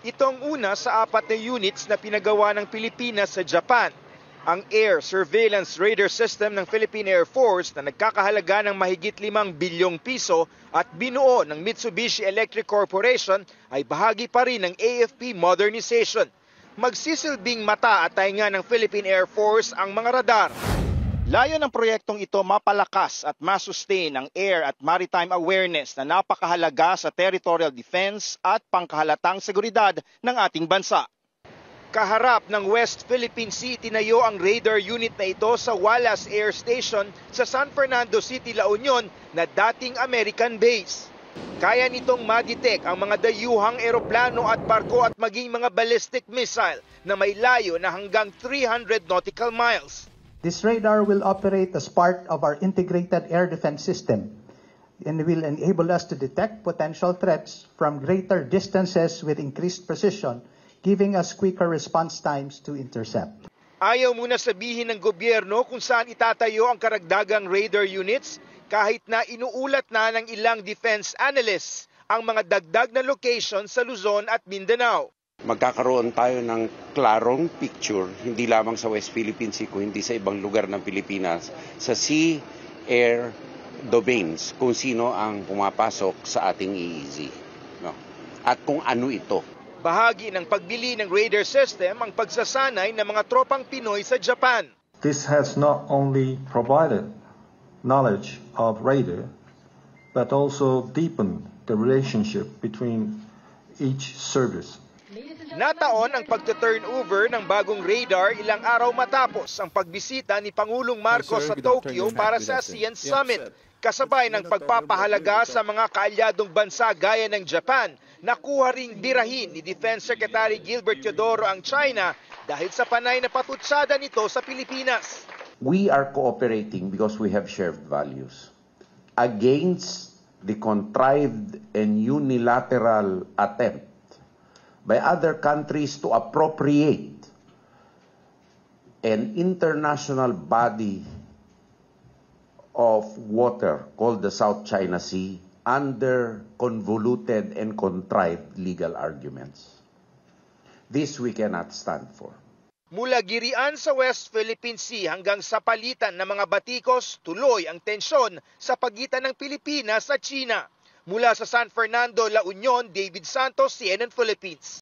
Ito ang una sa 4 na units na pinagawa ng Pilipinas sa Japan. Ang Air Surveillance Radar System ng Philippine Air Force na nagkakahalaga ng mahigit 5 bilyong piso at binuo ng Mitsubishi Electric Corporation ay bahagi pa rin ng AFP modernization. Magsisilbing mata at tainga ng Philippine Air Force ang mga radar. Layo ng proyektong ito mapalakas at masustain ang air at maritime awareness na napakahalaga sa territorial defense at pangkahalatang seguridad ng ating bansa. Kaharap ng West Philippine Sea, tinayo ang radar unit na ito sa Wallace Air Station sa San Fernando City, La Union na dating American base. Kaya nitong ma-detect ang mga dayuhang eroplano at barko at maging mga ballistic missile na may layo na hanggang 300 nautical miles. This radar will operate as part of our integrated air defense system and will enable us to detect potential threats from greater distances with increased precision, giving us quicker response times to intercept. Ayaw muna sabihin ng gobyerno kung saan itatayo ang karagdagang radar units kahit na inuulat na ng ilang defense analysts ang mga dagdag na location sa Luzon at Mindanao. Magkakaroon tayo ng klarong picture, hindi lamang sa West Philippine Sea, kundi sa ibang lugar ng Pilipinas, sa sea, air, domains, kung sino ang pumapasok sa ating EEZ. No? At kung ano ito. Bahagi ng pagbili ng radar system ang pagsasanay ng mga tropang Pinoy sa Japan. This has not only provided knowledge of radar, but also deepened the relationship between each service. Nataon ang pagta-turnover ng bagong radar ilang araw matapos ang pagbisita ni Pangulong Marcos sa Tokyo para sa ASEAN Summit. Kasabay ng pagpapahalaga sa mga kaalyadong bansa gaya ng Japan, nakuha ring birahin ni Defense Secretary Gilbert Teodoro ang China dahil sa panay na patutsada nito sa Pilipinas. We are cooperating because we have shared values against the contrived and unilateral attempt by other countries to appropriate an international body of water called the South China Sea under convoluted and contrived legal arguments. This we cannot stand for. Mula Girian sa West Philippine Sea hanggang sa palitan ng mga batikos, tuloy ang tensyon sa pagitan ng Pilipinas at China. Mula sa San Fernando, La Union, David Santos, CNN Philippines.